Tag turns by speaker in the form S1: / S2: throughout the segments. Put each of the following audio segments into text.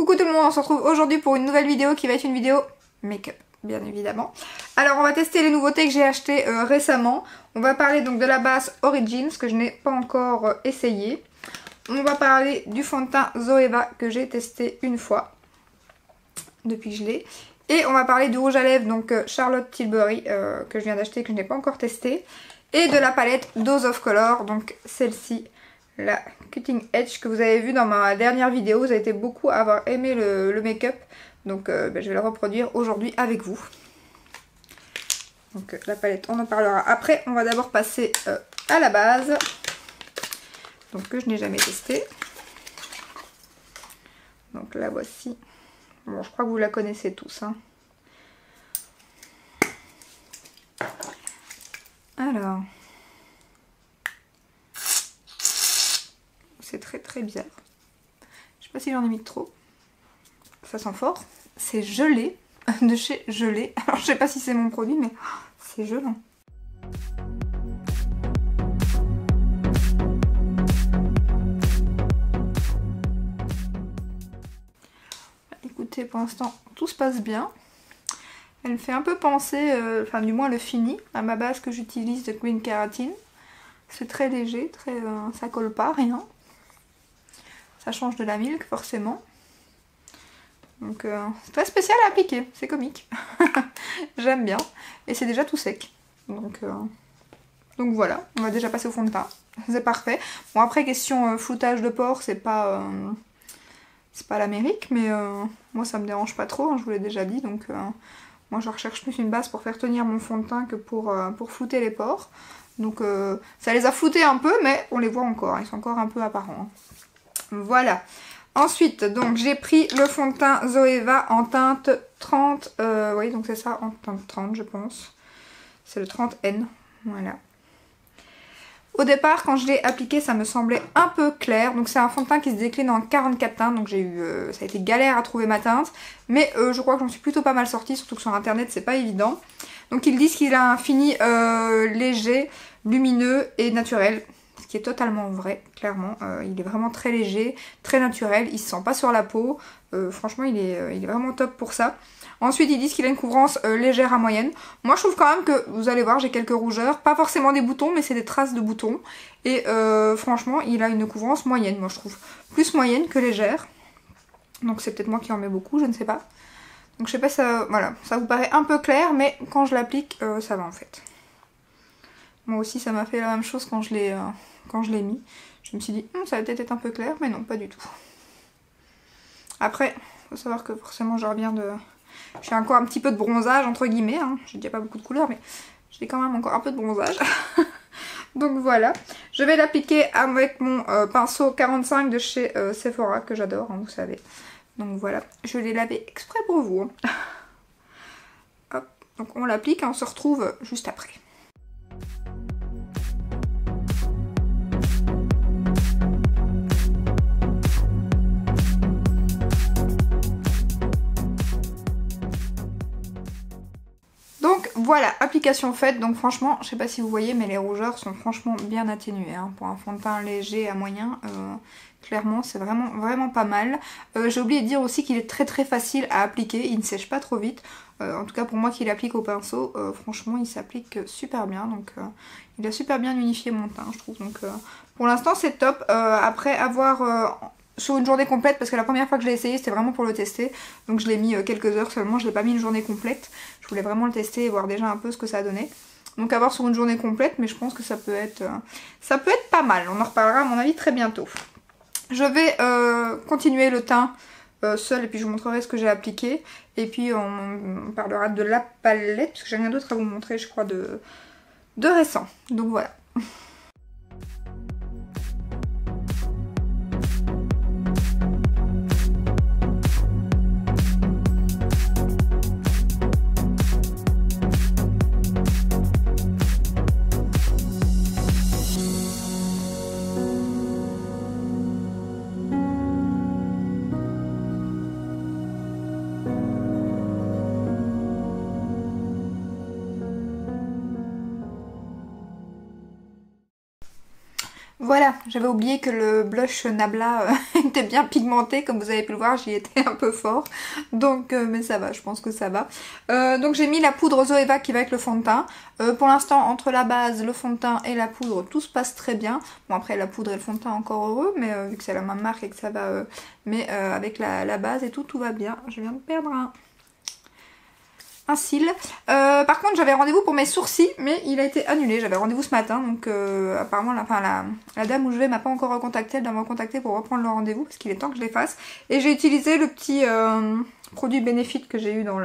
S1: Coucou tout le monde, on se retrouve aujourd'hui pour une nouvelle vidéo qui va être une vidéo make-up, bien évidemment. Alors on va tester les nouveautés que j'ai achetées récemment. On va parler donc de la base Origins que je n'ai pas encore essayé. On va parler du fond de teint Zoeva que j'ai testé une fois depuis que je l'ai. Et on va parler du rouge à lèvres donc Charlotte Tilbury que je viens d'acheter, que je n'ai pas encore testé. Et de la palette Dose of Color, donc celle-ci, la Cutting Edge que vous avez vu dans ma dernière vidéo. Vous avez été beaucoup à avoir aimé le make-up, donc je vais le reproduire aujourd'hui avec vous. Donc la palette on en parlera après. On va d'abord passer à la base, donc que je n'ai jamais testé. Donc la voici. Bon, je crois que vous la connaissez tous, hein. Alors, c'est très bizarre. Je sais pas si j'en ai mis trop. Ça sent fort. C'est gelé, de chez Gelé. Alors je sais pas si c'est mon produit, mais c'est gelant. Écoutez, pour l'instant tout se passe bien. Elle me fait un peu penser, enfin du moins le fini, à ma base que j'utilise de Green Keratin. C'est très léger, ça colle pas, rien. Ça change de la Milk forcément. Donc c'est très spécial à appliquer, c'est comique. J'aime bien. Et c'est déjà tout sec. Donc voilà, on va déjà passer au fond de teint. C'est parfait. Bon après question floutage de pores, c'est pas l'Amérique, mais moi ça me dérange pas trop, hein, je vous l'ai déjà dit. Donc moi je recherche plus une base pour faire tenir mon fond de teint que pour flouter les pores. Donc ça les a floutés un peu, mais on les voit encore, ils sont encore un peu apparents. Voilà. Ensuite, donc j'ai pris le fond de teint Zoeva en teinte 30, oui donc c'est ça, en teinte 30 je pense. C'est le 30N, voilà. Au départ, quand je l'ai appliqué, ça me semblait un peu clair. Donc c'est un fond de teint qui se décline en 44 teintes. Donc j'ai eu, ça a été galère à trouver ma teinte. Mais je crois que j'en suis plutôt pas mal sortie. Surtout que sur internet, c'est pas évident. Donc ils disent qu'il a un fini léger, lumineux et naturel. Ce qui est totalement vrai, clairement. Il est vraiment très léger, très naturel. Il se sent pas sur la peau. Franchement, il est vraiment top pour ça. Ensuite, ils disent qu'il a une couvrance légère à moyenne. Moi, je trouve quand même que, vous allez voir, j'ai quelques rougeurs. Pas forcément des boutons, mais c'est des traces de boutons. Et franchement, il a une couvrance moyenne, moi, je trouve. Plus moyenne que légère. Donc c'est peut-être moi qui en mets beaucoup, je ne sais pas. Donc je sais pas, ça, voilà, ça vous paraît un peu clair, mais quand je l'applique, ça va en fait. Moi aussi, ça m'a fait la même chose quand je l'ai mis. Je me suis dit, ça va peut-être être un peu clair, mais non, pas du tout. Après, faut savoir que forcément, je reviens de... Je fais encore un petit peu de bronzage, entre guillemets, hein. J'ai déjà pas beaucoup de couleurs, mais j'ai quand même encore un peu de bronzage. Donc voilà. Je vais l'appliquer avec mon pinceau 45 de chez Sephora, que j'adore, hein, vous savez. Donc voilà, je l'ai lavé exprès pour vous. Hop, donc on l'applique et on se retrouve juste après. Donc voilà, application faite. Donc franchement, je sais pas si vous voyez, mais les rougeurs sont franchement bien atténuées, hein. Pour un fond de teint léger à moyen, clairement c'est vraiment pas mal. J'ai oublié de dire aussi qu'il est très facile à appliquer, il ne sèche pas trop vite. En tout cas pour moi qui l'applique au pinceau, franchement il s'applique super bien. Donc il a super bien unifié mon teint, je trouve. Donc pour l'instant c'est top. Après avoir... sur une journée complète, parce que la première fois que je l'ai essayé c'était vraiment pour le tester, donc je l'ai mis quelques heures seulement, je l'ai pas mis une journée complète, je voulais vraiment le tester et voir déjà un peu ce que ça donnait. Donc à voir sur une journée complète, mais je pense que ça peut être pas mal, on en reparlera à mon avis très bientôt. Je vais continuer le teint seul et puis je vous montrerai ce que j'ai appliqué, et puis on parlera de la palette, parce que j'ai rien d'autre à vous montrer je crois de récent, donc voilà. Voilà, j'avais oublié que le blush Nabla était bien pigmenté, comme vous avez pu le voir, j'y étais un peu fort. Donc, mais ça va, je pense que ça va. Donc j'ai mis la poudre Zoeva qui va avec le fond de teint. Pour l'instant, entre la base, le fond de teint et la poudre, tout se passe très bien. Bon après la poudre et le fond de teint encore heureux, mais vu que c'est la même marque et que ça va... mais avec la base et tout, tout va bien. Je viens de perdre un cil. Par contre j'avais rendez-vous pour mes sourcils mais il a été annulé, j'avais rendez-vous ce matin donc apparemment la dame où je vais m'a pas encore recontacté, elle doit me recontacter pour reprendre le rendez-vous parce qu'il est temps que je les fasse. Et j'ai utilisé le petit produit Benefit que j'ai eu dans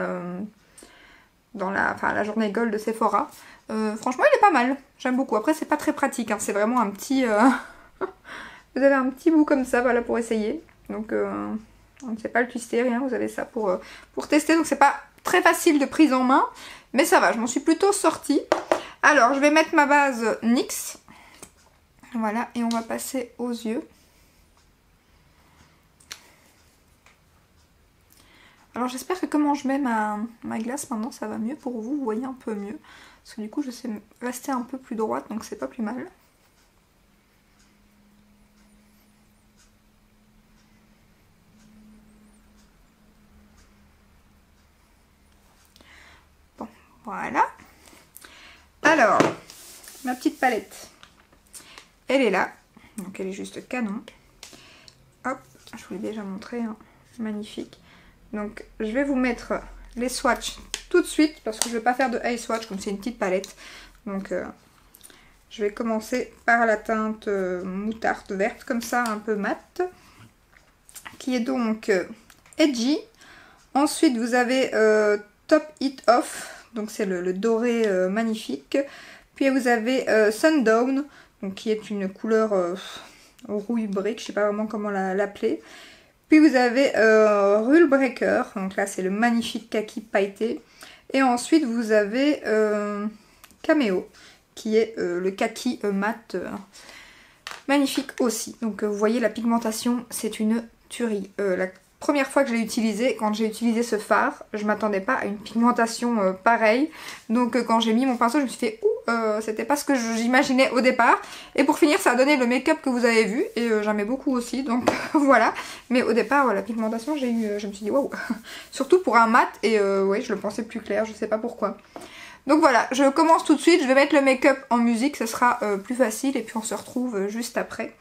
S1: la journée Gold de Sephora. Franchement il est pas mal, j'aime beaucoup. Après c'est pas très pratique, hein. C'est vraiment un petit... vous avez un petit bout comme ça voilà pour essayer. Donc on ne sait pas le twister, rien, vous avez ça pour tester. Donc c'est pas très facile de prise en main, mais ça va, je m'en suis plutôt sortie. Alors, je vais mettre ma base NYX. Voilà, et on va passer aux yeux. Alors, j'espère que comment je mets ma glace maintenant, ça va mieux pour vous. Vous voyez un peu mieux. Parce que du coup, je sais rester un peu plus droite, donc c'est pas plus mal. Voilà. Alors, ma petite palette, elle est là. Donc elle est juste canon. Hop, je vous l'ai déjà montré, hein. Magnifique. Donc je vais vous mettre les swatchs tout de suite parce que je ne vais pas faire de eye swatch comme c'est une petite palette. Donc je vais commencer par la teinte moutarde verte comme ça, un peu mat. Qui est donc edgy. Ensuite vous avez Top It Off. Donc c'est le doré magnifique. Puis vous avez Sundown, donc qui est une couleur rouille brique, je sais pas vraiment comment l'appeler. Puis vous avez Rule Breaker, donc là c'est le magnifique kaki pailleté. Et ensuite vous avez Cameo, qui est le kaki mat magnifique aussi. Donc vous voyez la pigmentation, c'est une tuerie. La première fois que je l'ai utilisé, quand j'ai utilisé ce fard, je m'attendais pas à une pigmentation pareille. Donc quand j'ai mis mon pinceau, je me suis fait c'était pas ce que j'imaginais au départ. Et pour finir, ça a donné le make-up que vous avez vu. Et j'aimais beaucoup aussi, donc voilà. Mais au départ, la pigmentation, je me suis dit waouh. Surtout pour un mat, et ouais, je le pensais plus clair, je sais pas pourquoi. Donc voilà, je commence tout de suite, je vais mettre le make-up en musique, ce sera plus facile. Et puis on se retrouve juste après.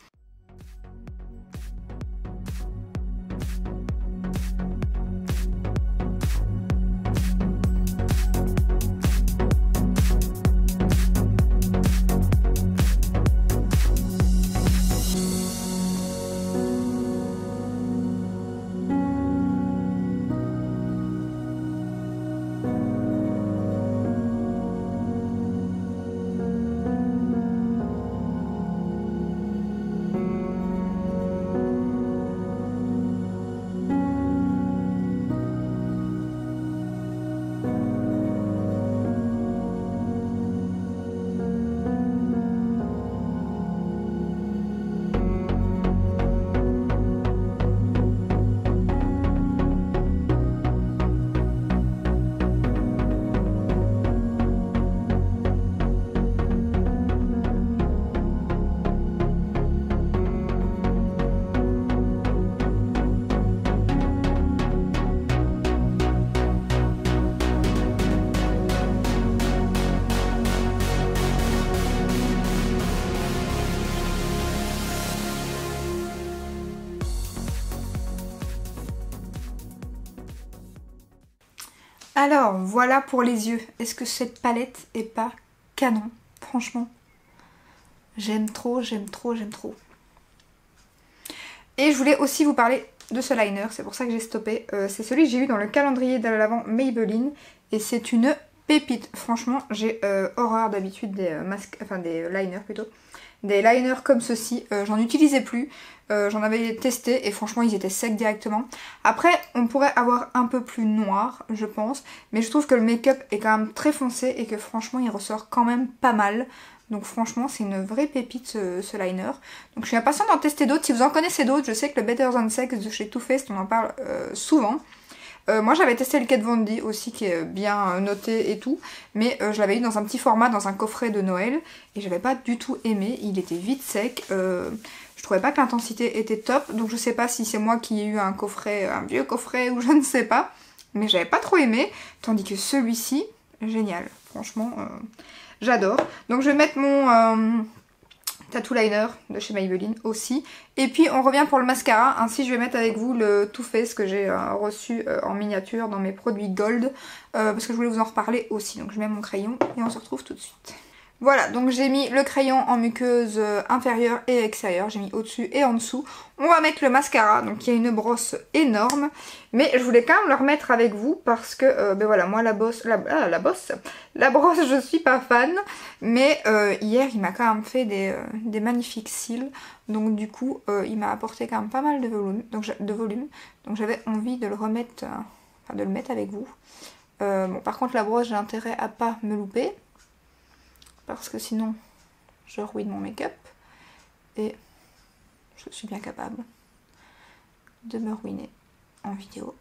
S1: Alors, voilà pour les yeux. Est-ce que cette palette est pas canon? Franchement, j'aime trop, j'aime trop, j'aime trop. Et je voulais aussi vous parler de ce liner, c'est pour ça que j'ai stoppé. C'est celui que j'ai eu dans le calendrier de l'Avent Maybelline. Et c'est une pépite. Franchement, j'ai horreur d'habitude des masques, enfin des liners plutôt. Des liners comme ceci, j'en utilisais plus, j'en avais testé et franchement ils étaient secs directement. Après on pourrait avoir un peu plus noir je pense, mais je trouve que le make-up est quand même très foncé et que franchement il ressort quand même pas mal. Donc franchement c'est une vraie pépite ce liner. Donc je suis impatiente d'en tester d'autres, si vous en connaissez d'autres, je sais que le Better Than Sex de chez Too Faced on en parle souvent. Moi j'avais testé le Kat Von D aussi qui est bien noté et tout, mais je l'avais eu dans un petit format, dans un coffret de Noël, et j'avais pas du tout aimé, il était vite sec, je trouvais pas que l'intensité était top, donc je sais pas si c'est moi qui ai eu un coffret, un vieux coffret ou je ne sais pas, mais j'avais pas trop aimé, tandis que celui-ci, génial, franchement, j'adore. Donc je vais mettre mon tattoo liner de chez Maybelline aussi. Et puis on revient pour le mascara. Ainsi je vais mettre avec vous le Too Faced que j'ai reçu en miniature dans mes produits Gold. Parce que je voulais vous en reparler aussi. Donc je mets mon crayon et on se retrouve tout de suite. Voilà, donc j'ai mis le crayon en muqueuse inférieure et extérieure, j'ai mis au-dessus et en dessous. On va mettre le mascara, donc il y a une brosse énorme, mais je voulais quand même le remettre avec vous parce que, ben voilà, moi la brosse, je suis pas fan, mais hier il m'a quand même fait des magnifiques cils, donc du coup il m'a apporté quand même pas mal de volume, donc j'avais envie de le remettre, enfin de le mettre avec vous. Bon, par contre la brosse j'ai intérêt à pas me louper, parce que sinon je ruine mon make-up et je suis bien capable de me ruiner en vidéo.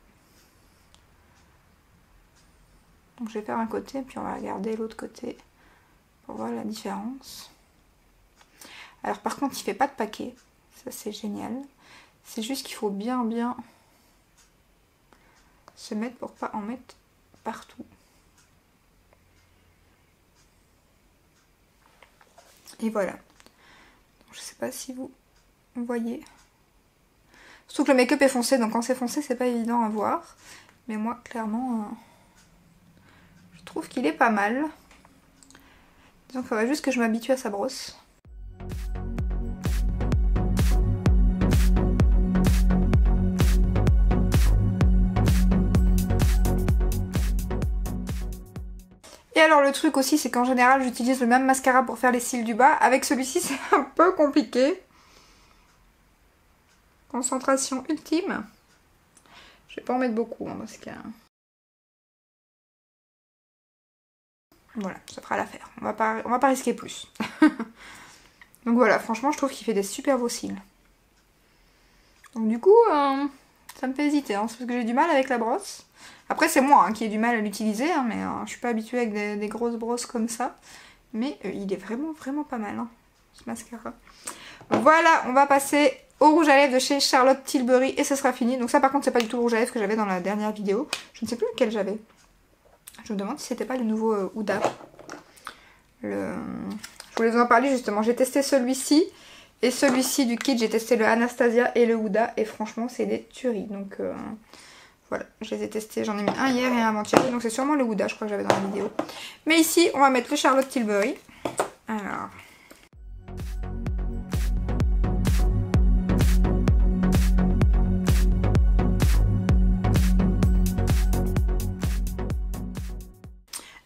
S1: Donc je vais faire un côté puis on va regarder l'autre côté pour voir la différence. Alors par contre il fait pas de paquet, ça c'est génial. C'est juste qu'il faut bien se mettre pour pas en mettre partout. Et voilà. Je sais pas si vous voyez. Surtout que le make-up est foncé, donc quand c'est foncé, c'est pas évident à voir. Mais moi, clairement, je trouve qu'il est pas mal. Donc il faudrait juste que je m'habitue à sa brosse. Et alors le truc aussi, c'est qu'en général j'utilise le même mascara pour faire les cils du bas. Avec celui-ci c'est un peu compliqué. Concentration ultime. Je vais pas en mettre beaucoup hein, parce que... Voilà, ça fera l'affaire. On va pas risquer plus. Donc voilà, franchement je trouve qu'il fait des super beaux cils. Donc du coup, ça me fait hésiter, hein, parce que j'ai du mal avec la brosse. Après c'est moi hein, qui ai du mal à l'utiliser, hein, mais je suis pas habituée avec des grosses brosses comme ça. Mais il est vraiment pas mal, hein, ce mascara. Voilà, on va passer au rouge à lèvres de chez Charlotte Tilbury et ce sera fini. Donc ça par contre c'est pas du tout le rouge à lèvres que j'avais dans la dernière vidéo. Je ne sais plus lequel j'avais. Je me demande si c'était pas le nouveau Huda. Je voulais vous en parler justement, j'ai testé celui-ci. Et celui-ci du kit, j'ai testé le Anastasia et le Huda. Et franchement c'est des tueries. Donc... voilà, je les ai testés, j'en ai mis un hier et un avant-hier, donc c'est sûrement le Huda, je crois que j'avais dans la vidéo. Mais ici, on va mettre le Charlotte Tilbury. Alors...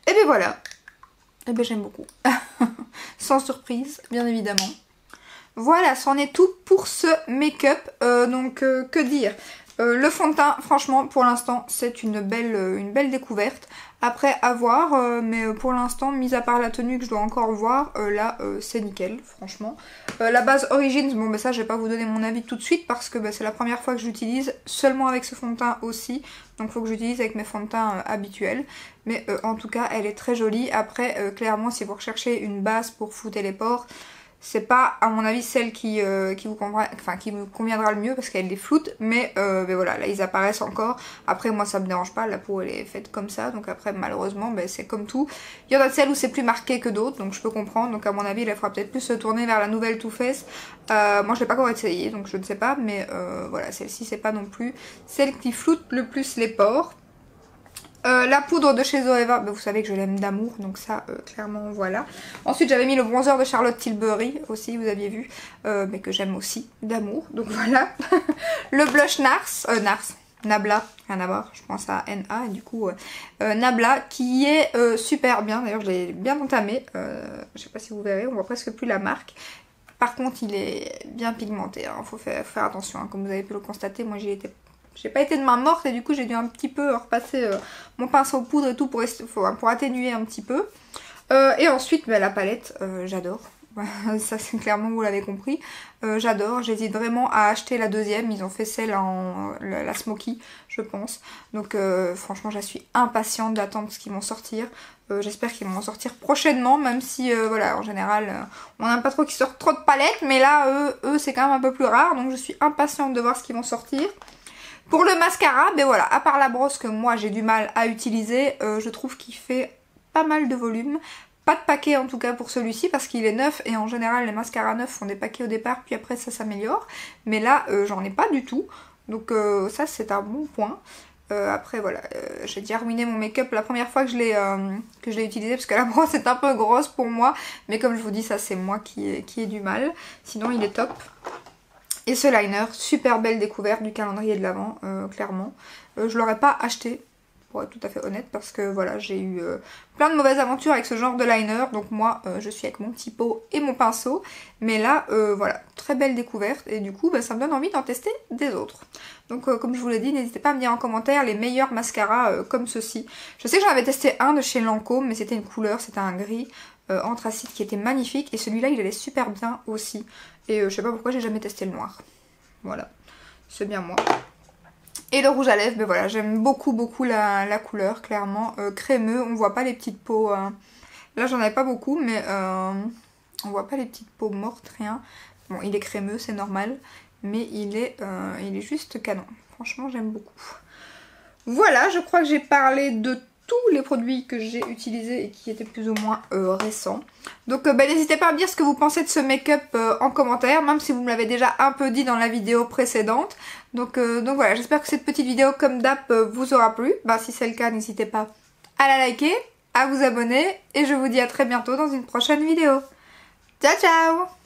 S1: et bien voilà. Et bien j'aime beaucoup. Sans surprise, bien évidemment. Voilà, c'en est tout pour ce make-up. Donc, que dire ? Le fond de teint, franchement, pour l'instant, c'est une belle découverte. Après, à voir, mais pour l'instant, mis à part la tenue que je dois encore voir, là, c'est nickel, franchement. La base Origins, bon, bah ça, je vais pas vous donner mon avis tout de suite parce que bah, c'est la première fois que je l'utilise, seulement avec ce fond de teint aussi. Donc, il faut que j'utilise avec mes fonds de teint habituels. Mais en tout cas, elle est très jolie. Après, clairement, si vous recherchez une base pour flouter les pores, c'est pas à mon avis celle qui vous conviendra le mieux parce qu'elle les floute, mais voilà, là ils apparaissent encore. Après moi ça me dérange pas, la peau elle est faite comme ça, donc après malheureusement c'est comme tout. Il y en a de celles où c'est plus marqué que d'autres, donc je peux comprendre, donc à mon avis il faudra peut-être plus se tourner vers la nouvelle Too Faced. Moi je l'ai pas encore essayé donc je ne sais pas, mais voilà, celle-ci c'est pas non plus celle qui floute le plus les pores. La poudre de chez Zoeva, bah vous savez que je l'aime d'amour, donc ça clairement voilà. Ensuite j'avais mis le bronzer de Charlotte Tilbury aussi, vous aviez vu, mais que j'aime aussi d'amour, donc voilà. Le blush Nabla, rien à voir, je pense à NA, et du coup Nabla qui est super bien, d'ailleurs je l'ai bien entamé, je sais pas si vous verrez, on voit presque plus la marque. Par contre il est bien pigmenté, hein, faut faire attention, hein, comme vous avez pu le constater, moi j'ai pas été de main morte et du coup j'ai dû un petit peu repasser mon pinceau poudre et tout pour atténuer un petit peu. Et ensuite la palette, j'adore. Ça c'est clairement, vous l'avez compris. J'adore, j'hésite vraiment à acheter la deuxième. Ils ont fait celle en la Smoky, je pense. Donc franchement, je suis impatiente d'attendre ce qu'ils vont sortir. J'espère qu'ils vont en sortir prochainement, même si voilà, en général, on n'aime pas trop qu'ils sortent trop de palettes. Mais là, eux c'est quand même un peu plus rare. Donc je suis impatiente de voir ce qu'ils vont sortir. Pour le mascara, ben voilà, à part la brosse que moi j'ai du mal à utiliser, je trouve qu'il fait pas mal de volume. Pas de paquet en tout cas pour celui-ci parce qu'il est neuf et en général les mascaras neufs font des paquets au départ puis après ça s'améliore. Mais là j'en ai pas du tout, donc ça c'est un bon point. Après voilà, j'ai déjà ruiné mon make-up la première fois que je l'ai utilisé parce que la brosse est un peu grosse pour moi. Mais comme je vous dis, ça c'est moi qui ai du mal, sinon il est top. Et ce liner, super belle découverte du calendrier de l'Avent, clairement. Je l'aurais pas acheté, pour être tout à fait honnête, parce que voilà, j'ai eu plein de mauvaises aventures avec ce genre de liner. Donc moi, je suis avec mon petit pot et mon pinceau. Mais là, voilà, très belle découverte. Et du coup, bah, ça me donne envie d'en tester des autres. Donc comme je vous l'ai dit, n'hésitez pas à me dire en commentaire les meilleurs mascaras comme ceux-ci. Je sais que j'en avais testé un de chez Lancôme, mais c'était une couleur, c'était un gris anthracite qui était magnifique. Et celui-là, il allait super bien aussi. Et je sais pas pourquoi j'ai jamais testé le noir. Voilà, c'est bien moi. Et le rouge à lèvres, ben voilà, j'aime beaucoup la couleur, clairement. Crémeux, on voit pas les petites peaux. Là, j'en avais pas beaucoup, mais on voit pas les petites peaux mortes, rien. Bon, il est crémeux, c'est normal, mais il est juste canon. Franchement, j'aime beaucoup. Voilà, je crois que j'ai parlé de tous les produits que j'ai utilisés et qui étaient plus ou moins récents. Donc n'hésitez pas à me dire ce que vous pensez de ce make-up en commentaire, même si vous me l'avez déjà un peu dit dans la vidéo précédente. Donc voilà, j'espère que cette petite vidéo comme d'hab vous aura plu. Si c'est le cas, n'hésitez pas à la liker, à vous abonner et je vous dis à très bientôt dans une prochaine vidéo. Ciao ciao!